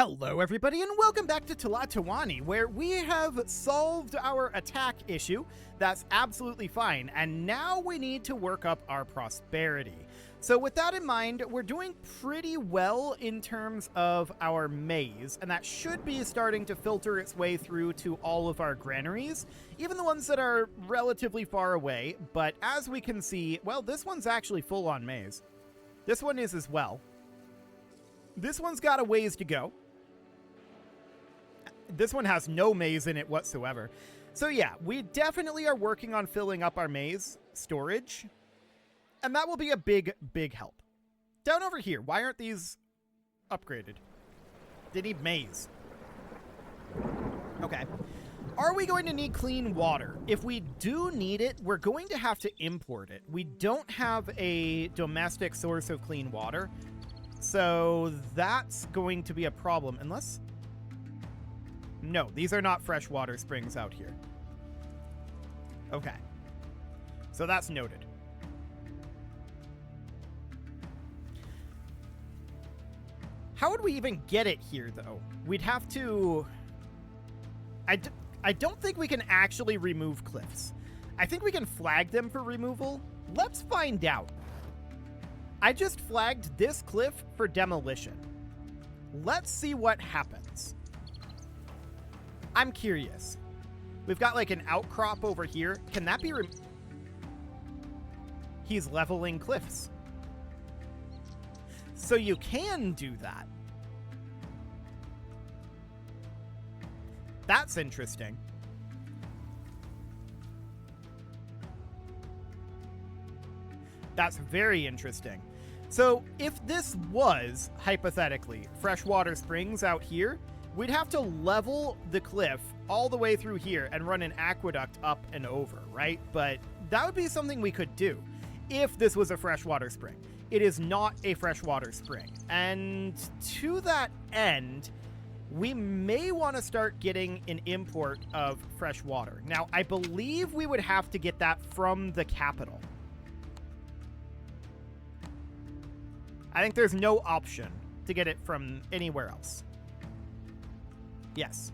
Hello everybody and welcome back to Tlatoani, where we have solved our attack issue. That's absolutely fine, and now we need to work up our prosperity. So with that in mind, we're doing pretty well in terms of our maize, and that should be starting to filter its way through to all of our granaries, even the ones that are relatively far away. But as we can see, well, this one's actually full on maize. This one is as well. This one's got a ways to go. This one has no maize in it whatsoever. So yeah, we definitely are working on filling up our maize storage. And that will be a big, big help. Down over here, why aren't these upgraded? They need maize. Okay. Are we going to need clean water? If we do need it, we're going to have to import it. We don't have a domestic source of clean water. So that's going to be a problem, unless... No, these are not freshwater springs out here. Okay. So that's noted. How would we even get it here, though? We'd have to... I don't think we can actually remove cliffs. I think we can flag them for removal. Let's find out. I just flagged this cliff for demolition. Let's see what happens. I'm curious. We've got like an outcrop over here. Can that be He's leveling cliffs. So you can do that. That's interesting. That's very interesting. So if this was, hypothetically, freshwater springs out here, we'd have to level the cliff all the way through here and run an aqueduct up and over, right? But that would be something we could do if this was a freshwater spring. It is not a freshwater spring. And to that end, we may want to start getting an import of fresh water. Now, I believe we would have to get that from the capital. I think there's no option to get it from anywhere else. Yes.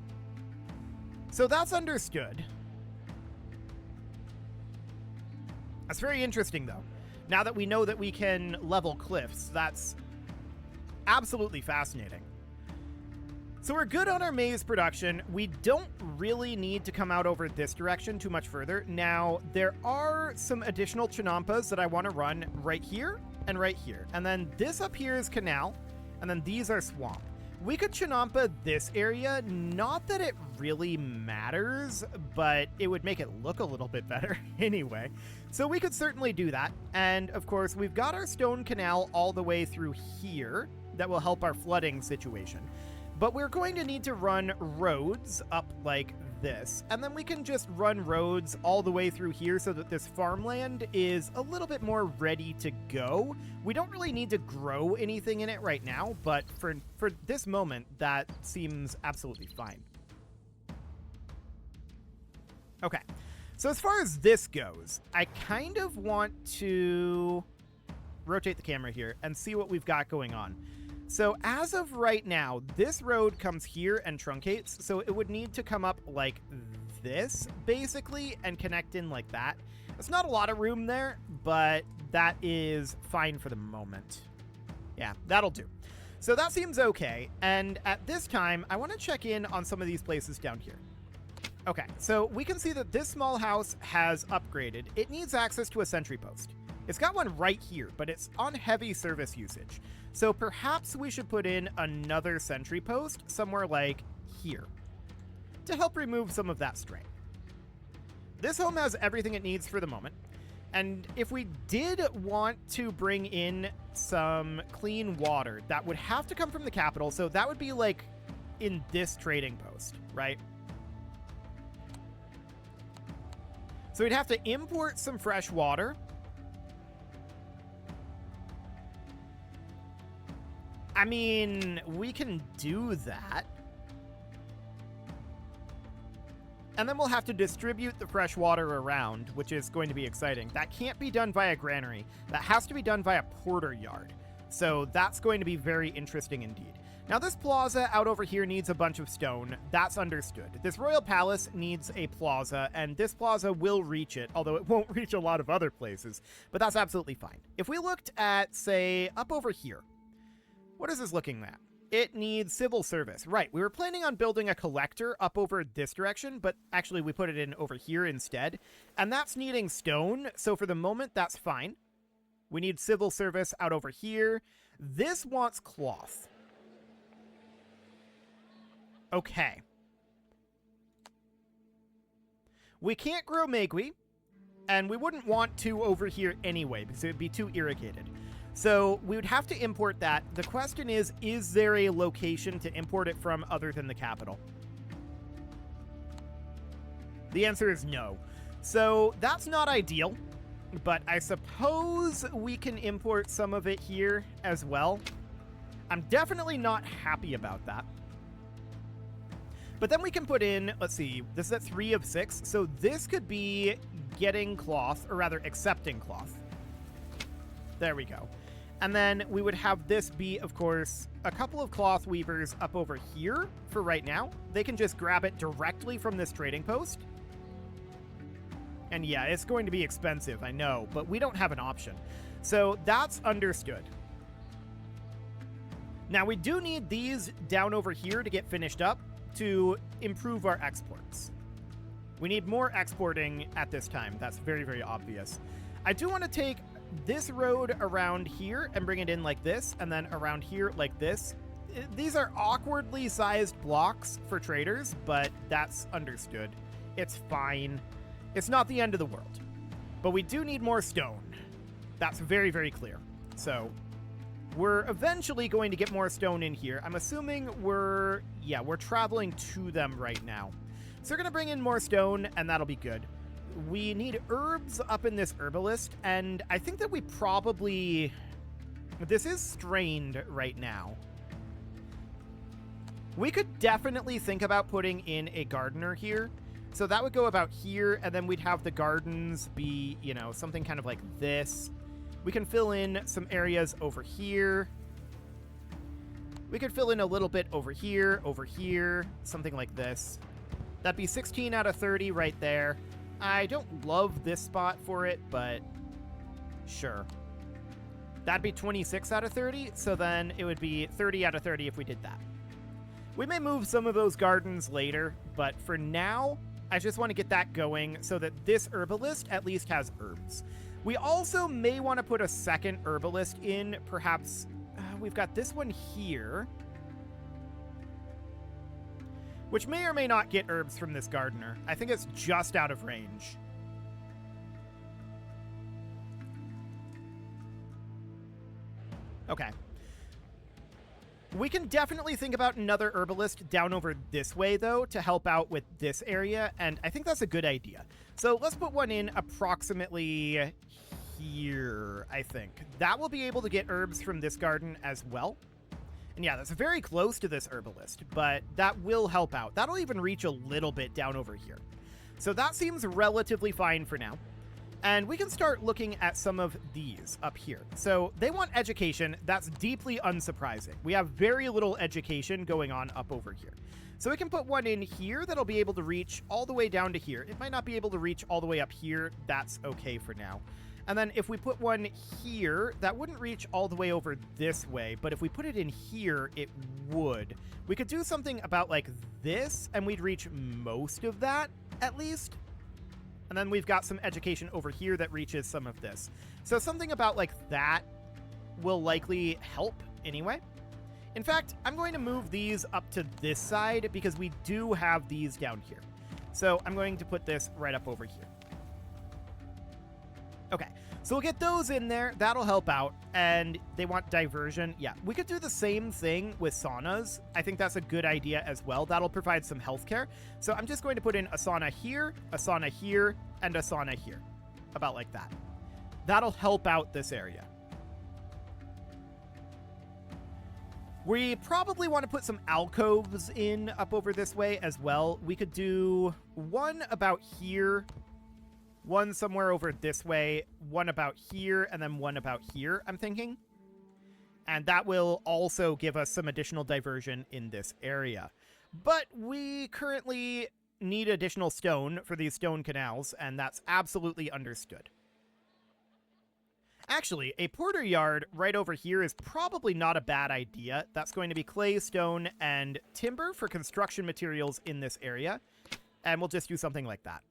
So that's understood. That's very interesting, though. Now that we know that we can level cliffs, that's absolutely fascinating. So we're good on our maize production. We don't really need to come out over this direction too much further. Now, there are some additional chinampas that I want to run right here and right here. And then this up here is canal, and then these are swamp. We could chinampa this area, not that it really matters, but it would make it look a little bit better anyway. So we could certainly do that. And of course, we've got our stone canal all the way through here that will help our flooding situation. But we're going to need to run roads up like this. And then we can just run roads all the way through here so that this farmland is a little bit more ready to go. We don't really need to grow anything in it right now, but for this moment, that seems absolutely fine. Okay, so as far as this goes, I kind of want to rotate the camera here and see what we've got going on. So as of right now, this road comes here and truncates, so it would need to come up like this, basically, and connect in like that. It's not a lot of room there, but that is fine for the moment. Yeah, that'll do. So that seems okay, and at this time, I want to check in on some of these places down here. Okay, so we can see that this small house has upgraded. It needs access to a sentry post. It's got one right here, but it's on heavy service usage. So perhaps we should put in another sentry post somewhere like here to help remove some of that strain. This home has everything it needs for the moment. And if we did want to bring in some clean water, that would have to come from the capital. So that would be like in this trading post, right? So we'd have to import some fresh water. I mean, we can do that. And then we'll have to distribute the fresh water around, which is going to be exciting. That can't be done via granary. That has to be done via porter yard. So that's going to be very interesting indeed. Now, this plaza out over here needs a bunch of stone. That's understood. This royal palace needs a plaza, and this plaza will reach it, although it won't reach a lot of other places, but that's absolutely fine. If we looked at, say, up over here, what is this looking at? It needs civil service. Right, we were planning on building a collector up over this direction, but actually we put it in over here instead, and that's needing stone, so for the moment, that's fine. We need civil service out over here. This wants cloth. Okay. We can't grow Megui, and we wouldn't want to over here anyway, because it would be too irrigated. So we would have to import that. The question is there a location to import it from other than the capital? The answer is no. So that's not ideal, but I suppose we can import some of it here as well. I'm definitely not happy about that. But then we can put in, let's see, this is at 3 of 6, so this could be getting cloth, or rather accepting cloth. There we go. And then we would have this be, of course, a couple of cloth weavers up over here for right now. They can just grab it directly from this trading post. And yeah, it's going to be expensive, I know, but we don't have an option. So that's understood. Now we do need these down over here to get finished up to improve our exports. We need more exporting at this time. That's very, very obvious. I do want to take this road around here and bring it in like this, and then around here like this. These are awkwardly sized blocks for traders, but that's understood. It's fine. It's not the end of the world. But we do need more stone. That's very, very clear. So we're eventually going to get more stone in here. I'm assuming we're traveling to them right now. So we're going to bring in more stone, and that'll be good. We need herbs up in this herbalist, and I think that we probably... This is strained right now. We could definitely think about putting in a gardener here. So that would go about here, and then we'd have the gardens be, you know, something kind of like this. We can fill in some areas over here. We could fill in a little bit over here, something like this. That'd be 16 out of 30 right there. I don't love this spot for it, but sure. That'd be 26 out of 30, so then it would be 30 out of 30 if we did that. We may move some of those gardens later, but for now, I just want to get that going so that this herbalist at least has herbs. We also may want to put a second herbalist in, perhaps. We've got this one here, which may or may not get herbs from this gardener. I think it's just out of range. Okay. We can definitely think about another herbalist down over this way, though, to help out with this area, and I think that's a good idea. So let's put one in approximately here, I think. That will be able to get herbs from this garden as well. And yeah, that's very close to this herbalist, but that will help out. That'll even reach a little bit down over here. So that seems relatively fine for now. And we can start looking at some of these up here. So they want education. That's deeply unsurprising. We have very little education going on up over here. So we can put one in here that'll be able to reach all the way down to here. It might not be able to reach all the way up here. That's okay for now. And then if we put one here, that wouldn't reach all the way over this way. But if we put it in here, it would. We could do something about like this, and we'd reach most of that, at least. And then we've got some education over here that reaches some of this. So something about like that will likely help anyway. In fact, I'm going to move these up to this side because we do have these down here. So I'm going to put this right up over here. Okay, so we'll get those in there. That'll help out. And they want diversion. Yeah, we could do the same thing with saunas. I think that's a good idea as well. That'll provide some healthcare. So I'm just going to put in a sauna here, and a sauna here. About like that. That'll help out this area. We probably want to put some alcoves in up over this way as well. We could do one about here, one somewhere over this way, one about here, and then one about here, I'm thinking. And that will also give us some additional diversion in this area. But we currently need additional stone for these stone canals, and that's absolutely understood. Actually, a porter yard right over here is probably not a bad idea. That's going to be clay, stone, and timber for construction materials in this area. And we'll just do something like that.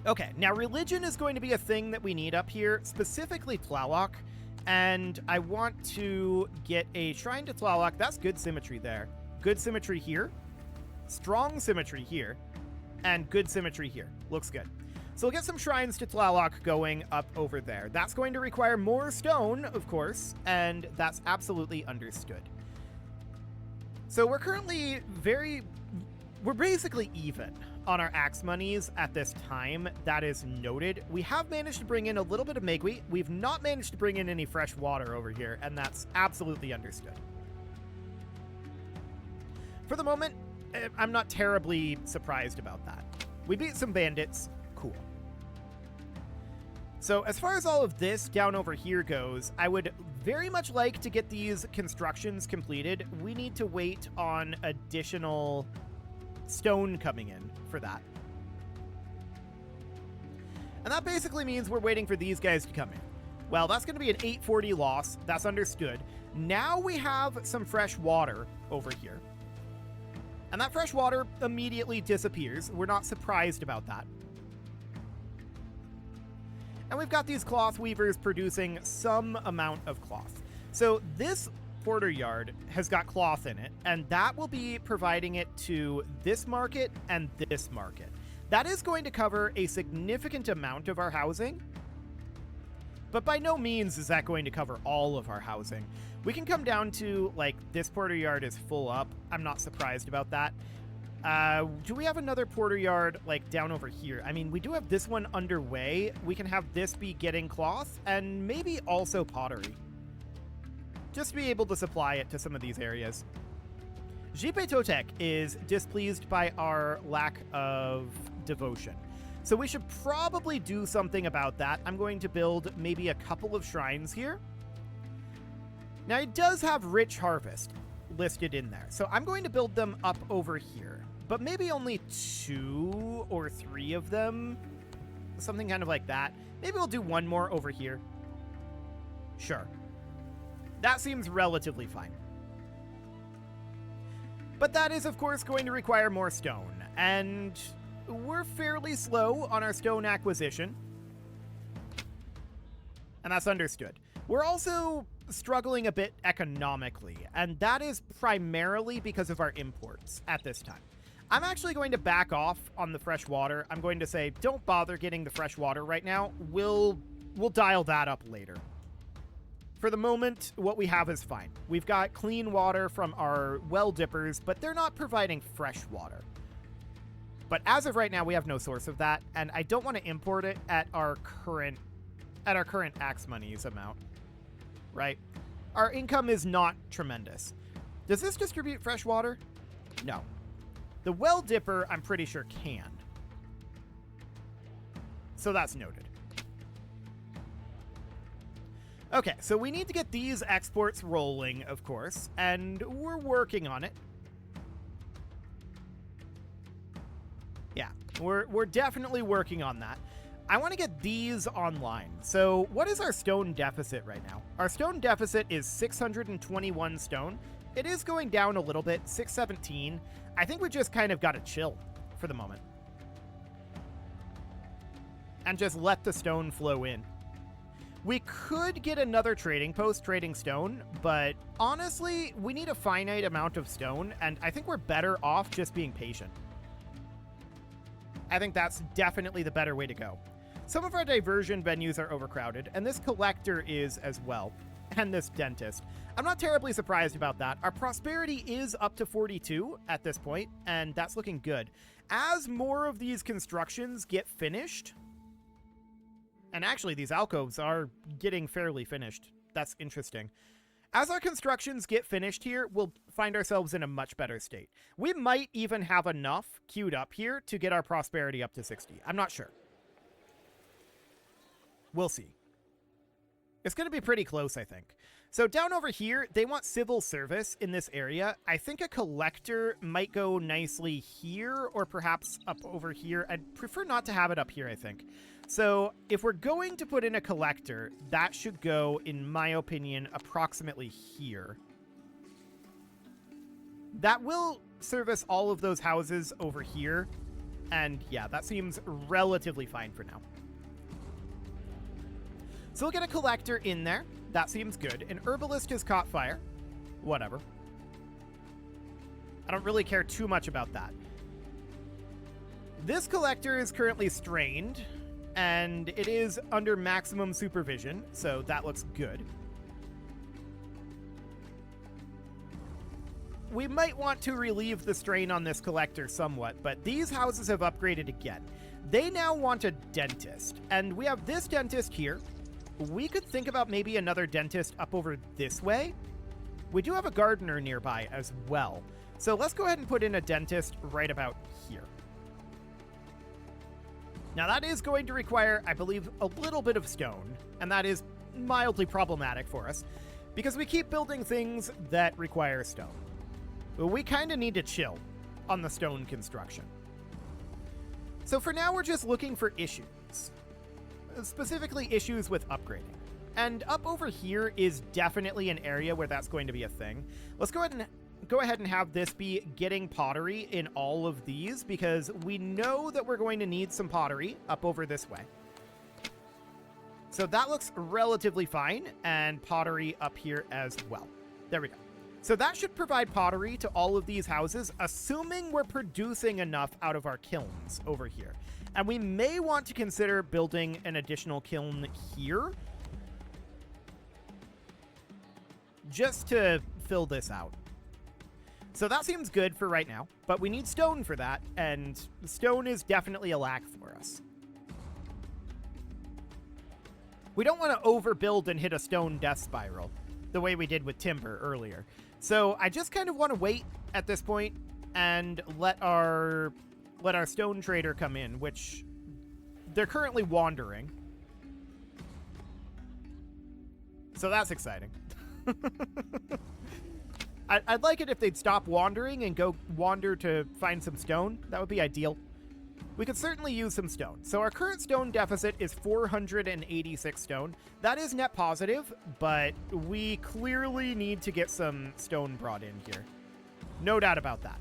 Okay, now religion is going to be a thing that we need up here, specifically Tlaloc. And I want to get a shrine to Tlaloc. That's good symmetry there. Good symmetry here. Strong symmetry here. And good symmetry here. Looks good. So we'll get some shrines to Tlaloc going up over there. That's going to require more stone, of course, and that's absolutely understood. So we're currently we're basically even on our axe monies at this time. That is noted. We have managed to bring in a little bit of Megwheat. We've not managed to bring in any fresh water over here, and that's absolutely understood. For the moment, I'm not terribly surprised about that. We beat some bandits. Cool. So as far as all of this down over here goes, I would very much like to get these constructions completed. We need to wait on additional stone coming in for that. And that basically means we're waiting for these guys to come in. Well, that's going to be an 840 loss. That's understood. Now we have some fresh water over here. And that fresh water immediately disappears. We're not surprised about that. And we've got these cloth weavers producing some amount of cloth. So this porter yard has got cloth in it, and that will be providing it to this market and this market. That is going to cover a significant amount of our housing, but by no means is that going to cover all of our housing. We can come down to, like, this porter yard is full up. I'm not surprised about that. Do we have another porter yard, like, down over here? I mean, we do have this one underway. We can have this be getting cloth and maybe also pottery, just to be able to supply it to some of these areas. Jipe Totek is displeased by our lack of devotion, so we should probably do something about that. I'm going to build maybe a couple of shrines here. Now, it does have rich harvest listed in there, so I'm going to build them up over here, but maybe only 2 or 3 of them, something kind of like that. Maybe we'll do one more over here. Sure. That seems relatively fine. But that is, of course, going to require more stone, and we're fairly slow on our stone acquisition, and that's understood. We're also struggling a bit economically, and that is primarily because of our imports at this time. I'm actually going to back off on the fresh water. I'm going to say, don't bother getting the fresh water right now. We'll dial that up later. For the moment, what we have is fine. We've got clean water from our well dippers, but they're not providing fresh water. But as of right now, we have no source of that, and I don't want to import it at our current axe monies amount, right? Our income is not tremendous. Does this distribute fresh water? No. The well dipper, I'm pretty sure, can. So that's noted. Okay, so we need to get these exports rolling, of course, and we're working on it. Yeah, we're definitely working on that. I want to get these online. So what is our stone deficit right now? Our stone deficit is 621 stone. It is going down a little bit, 617. I think we just kind of got to chill for the moment and just let the stone flow in. We could get another trading post trading stone, but honestly, we need a finite amount of stone, and I think we're better off just being patient. I think that's definitely the better way to go. Some of our diversion venues are overcrowded, and this collector is as well, and this dentist. I'm not terribly surprised about that. Our prosperity is up to 42 at this point, and that's looking good. As more of these constructions get finished, and actually these alcoves are getting fairly finished. That's interesting. As our constructions get finished here, we'll find ourselves in a much better state. We might even have enough queued up here to get our prosperity up to 60. I'm not sure. We'll see. It's going to be pretty close, I think. So down over here, they want civil service in this area. I think a collector might go nicely here or perhaps up over here. I'd prefer not to have it up here, I think. So if we're going to put in a collector, that should go, in my opinion, approximately here. That will service all of those houses over here. And yeah, that seems relatively fine for now. So we'll get a collector in there. That seems good. An herbalist has caught fire. Whatever. I don't really care too much about that. This collector is currently strained, and it is under maximum supervision, so that looks good. We might want to relieve the strain on this collector somewhat, but these houses have upgraded again. They now want a dentist, and we have this dentist here. We could think about maybe another dentist up over this way. We do have a gardener nearby as well. So let's go ahead and put in a dentist right about here. Now that is going to require, I believe, a little bit of stone, and that is mildly problematic for us because we keep building things that require stone. But we kind of need to chill on the stone construction. So for now, we're just looking for issues. Specifically issues with upgrading. And up over here is definitely an area where that's going to be a thing. Let's go ahead and have this be getting pottery in all of these because we know that we're going to need some pottery up over this way. So that looks relatively fine, and pottery up here as well. There we go. So that should provide pottery to all of these houses, assuming we're producing enough out of our kilns over here. And we may want to consider building an additional kiln here, just to fill this out. So that seems good for right now, but we need stone for that, and stone is definitely a lack for us. We don't want to overbuild and hit a stone death spiral, the way we did with timber earlier. So I just kind of want to wait at this point and let our stone trader come in, which they're currently wandering. So that's exciting. I'd like it if they'd stop wandering and go wander to find some stone. That would be ideal. We could certainly use some stone. So our current stone deficit is 486 stone. That is net positive, but we clearly need to get some stone brought in here. No doubt about that.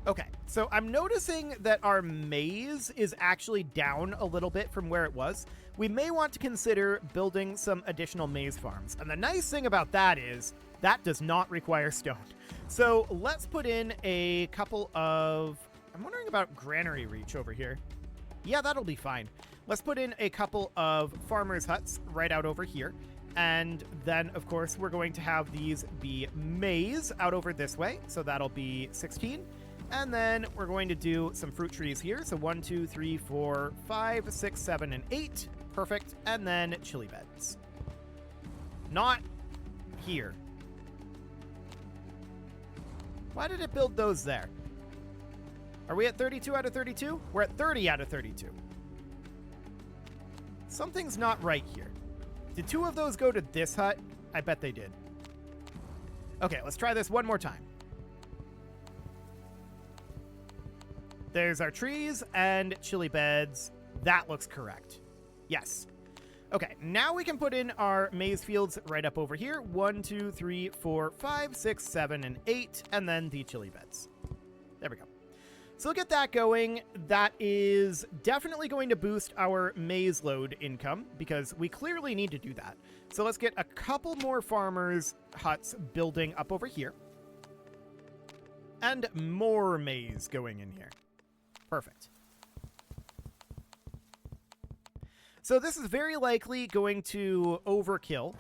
Okay, so I'm noticing that our maize is actually down a little bit from where it was. We may want to consider building some additional maize farms. And the nice thing about that is that does not require stone. So let's put in a couple of... I'm wondering about granary reach over here. Yeah, that'll be fine. Let's put in a couple of farmers' huts right out over here. And then, of course, we're going to have these be maize out over this way. So that'll be 16. And then we're going to do some fruit trees here. So 1, 2, 3, 4, 5, 6, 7, and 8. Perfect. And then chili beds. Not here. Why did it build those there? Are we at 32 out of 32? We're at 30 out of 32. Something's not right here. Did 2 of those go to this hut? I bet they did. Okay, let's try this one more time. There's our trees and chili beds. That looks correct. Yes. Okay, now we can put in our maize fields right up over here. 1, 2, 3, 4, 5, 6, 7, and 8, and then the chili beds. There we go. So we'll get that going. That is definitely going to boost our maize load income because we clearly need to do that. So let's get a couple more farmers' huts building up over here. And more maize going in here. Perfect. So this is very likely going to overkill.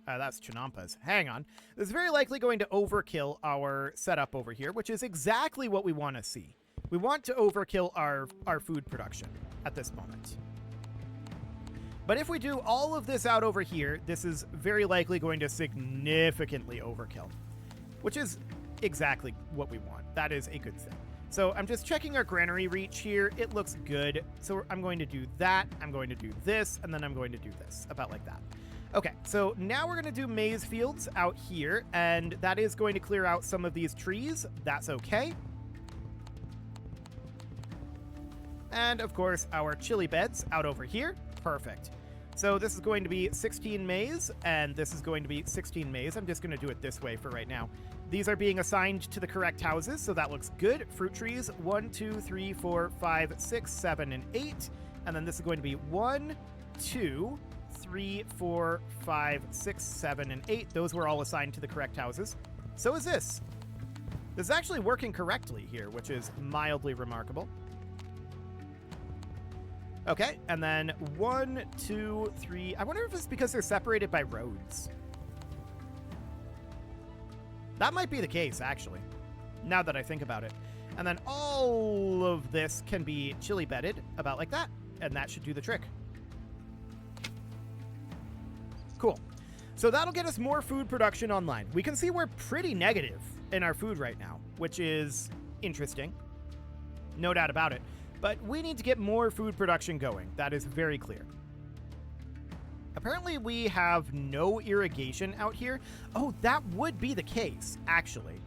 That's Chinampas. Hang on. This is very likely going to overkill our setup over here, which is exactly what we want to see. We want to overkill our food production at this moment. But if we do all of this out over here, this is very likely going to significantly overkill, which is exactly what we want. That is a good thing. So I'm just checking our granary reach here. It looks good. So I'm going to do that. I'm going to do this, and then I'm going to do this, about like that. Okay, so now we're going to do maize fields out here, and that is going to clear out some of these trees. That's okay. And, of course, our chili beds out over here. Perfect. So this is going to be 16 maize, and this is going to be 16 maize. I'm just going to do it this way for right now. These are being assigned to the correct houses, so that looks good. Fruit trees, 1, 2, 3, 4, 5, 6, 7, and 8. And then this is going to be 1, 2, 3, 4, 5, 6, 7, and 8. Those were all assigned to the correct houses. So is this. This is actually working correctly here, which is mildly remarkable. Okay, and then 1, 2, 3. I wonder if it's because they're separated by roads. That might be the case, actually, now that I think about it. And then all of this can be chili bedded, about like that, and that should do the trick. Cool. So that'll get us more food production online. We can see we're pretty negative in our food right now, which is interesting. No doubt about it. But we need to get more food production going. That is very clear. Apparently we have no irrigation out here. Oh, that would be the case, actually.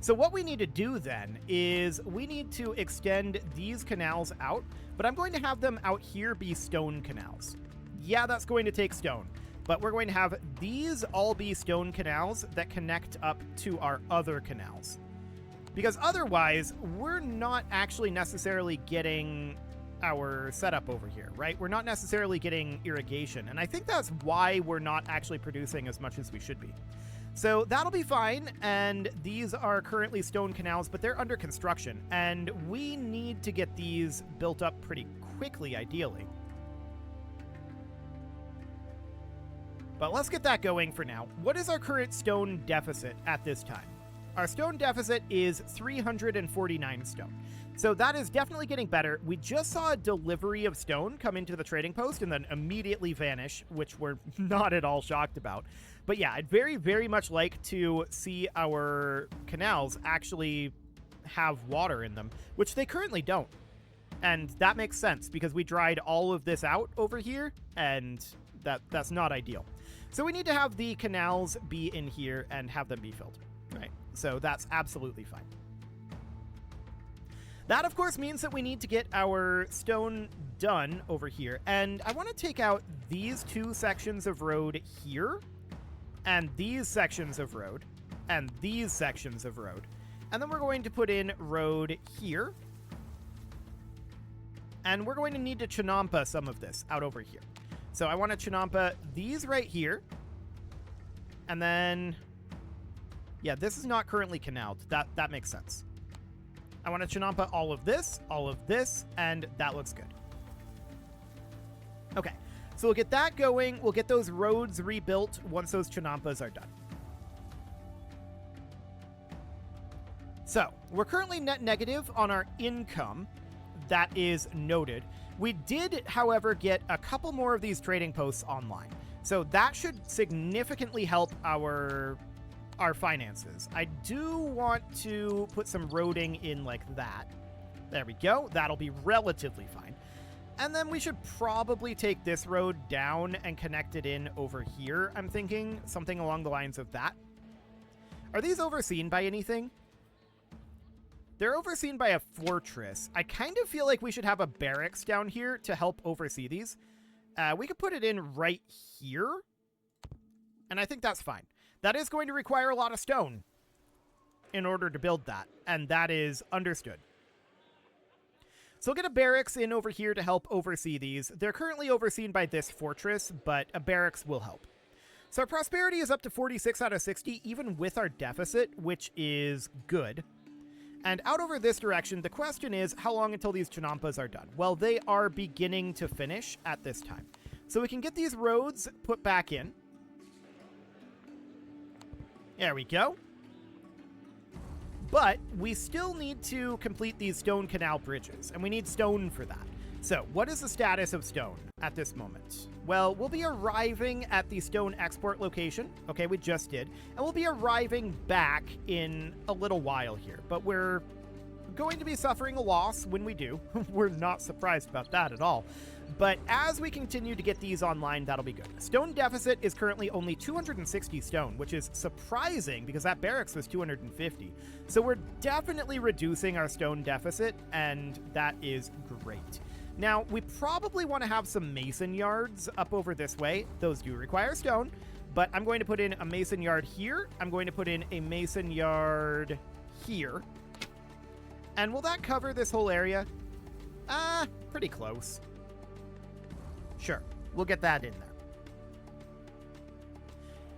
So what we need to do then is we need to extend these canals out, but I'm going to have them out here be stone canals. Yeah, that's going to take stone, but we're going to have these all be stone canals that connect up to our other canals. Because otherwise, we're not actually necessarily getting our setup over here, right? We're not necessarily getting irrigation, and I think that's why we're not actually producing as much as we should be. So that'll be fine, and these are currently stone canals, but they're under construction, and we need to get these built up pretty quickly, ideally. But let's get that going for now. What is our current stone deficit at this time? Our stone deficit is 349 stone. So that is definitely getting better. We just saw a delivery of stone come into the trading post and then immediately vanish, which we're not at all shocked about. But yeah, I'd very, very much like to see our canals actually have water in them, which they currently don't. And that makes sense because we dried all of this out over here, and that's not ideal. So we need to have the canals be in here and have them be filled, right? So that's absolutely fine. That, of course, means that we need to get our stone done over here. And I want to take out these two sections of road here, and these sections of road, and these sections of road. And then we're going to put in road here. And we're going to need to chinampa some of this out over here. So I want to chinampa these right here. And then, yeah, this is not currently canaled. That makes sense. I want to chinampa all of this, and that looks good. Okay, so we'll get that going. We'll get those roads rebuilt once those chinampas are done. So, we're currently net negative on our income. That is noted. We did, however, get a couple more of these trading posts online. So that should significantly help our finances. I do want to put some roading in like that. There we go. That'll be relatively fine. And then we should probably take this road down and connect it in over here, I'm thinking. Something along the lines of that. Are these overseen by anything? They're overseen by a fortress. I kind of feel like we should have a barracks down here to help oversee these. We could put it in right here. And I think that's fine. That is going to require a lot of stone in order to build that, and that is understood. So we'll get a barracks in over here to help oversee these. They're currently overseen by this fortress, but a barracks will help. So our prosperity is up to 46 out of 60, even with our deficit, which is good. And out over this direction, the question is, how long until these chinampas are done? Well, they are beginning to finish at this time. So we can get these roads put back in. There we go. But we still need to complete these stone canal bridges, and we need stone for that. So, what is the status of stone at this moment? Well, we'll be arriving at the stone export location. Okay, we just did. And we'll be arriving back in a little while here. But we're going to be suffering a loss when we do. We're not surprised about that at all. But as we continue to get these online, that'll be good. Stone deficit is currently only 260 stone, which is surprising because that barracks was 250. So we're definitely reducing our stone deficit, and that is great. Now, we probably want to have some mason yards up over this way. Those do require stone, but I'm going to put in a mason yard here. I'm going to put in a mason yard here. And will that cover this whole area? Pretty close. Sure, we'll get that in there.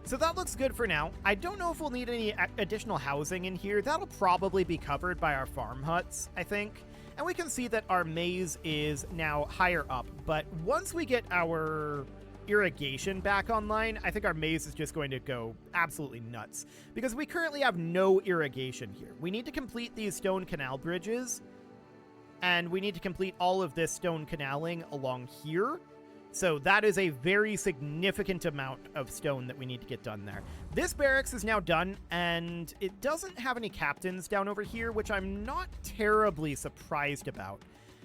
So that looks good for now. I don't know if we'll need any additional housing in here. That'll probably be covered by our farm huts, I think. And we can see that our maize is now higher up. But once we get our irrigation back online, I think our maize is just going to go absolutely nuts. Because we currently have no irrigation here. We need to complete these stone canal bridges. And we need to complete all of this stone canaling along here. So that is a very significant amount of stone that we need to get done there. This barracks is now done, and it doesn't have any captains down over here, which I'm not terribly surprised about.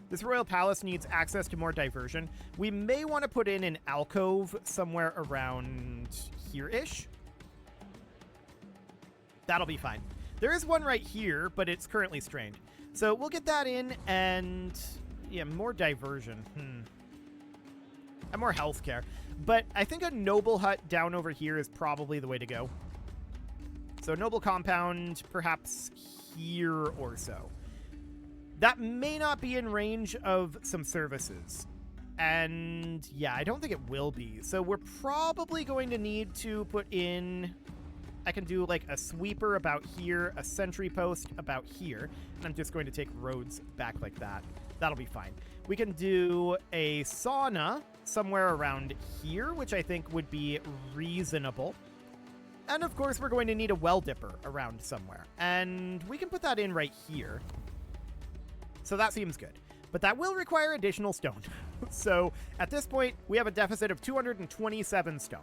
This royal palace needs access to more diversion. We may want to put in an alcove somewhere around here-ish. That'll be fine. There is one right here, but it's currently strained. So we'll get that in, and yeah, more diversion. And more healthcare. But I think a noble hut down over here is probably the way to go. So noble compound, perhaps here or so. That may not be in range of some services. And yeah, I don't think it will be. So we're probably going to need to put in... I can do like a sweeper about here, a sentry post about here, and I'm just going to take roads back like that. That'll be fine. We can do a sauna somewhere around here, which I think would be reasonable. And of course, we're going to need a well dipper around somewhere. And we can put that in right here. So that seems good. But that will require additional stone. So at this point, we have a deficit of 227 stone.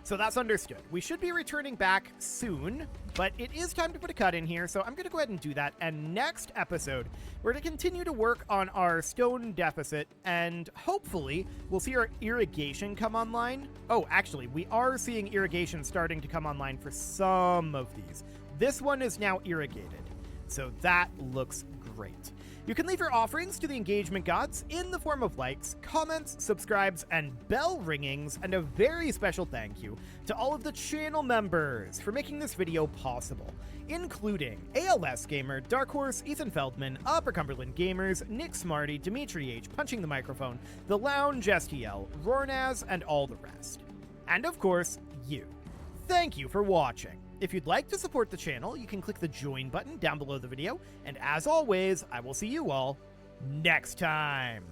So that's understood. We should be returning back soon, but it is time to put a cut in here, so I'm going to go ahead and do that. And next episode, we're going to continue to work on our stone deficit, and hopefully we'll see our irrigation come online. Oh, actually, we are seeing irrigation starting to come online for some of these. This one is now irrigated, so that looks great. You can leave your offerings to the engagement gods in the form of likes, comments, subscribes, and bell ringings, and a very special thank you to all of the channel members for making this video possible, including ALS Gamer, Dark Horse, Ethan Feldman, Upper Cumberland Gamers, Nick Smarty, Dimitri H, Punching the Microphone, The Lounge STL, Rornaz, and all the rest. And of course, you. Thank you for watching. If you'd like to support the channel, you can click the join button down below the video, and as always, I will see you all next time.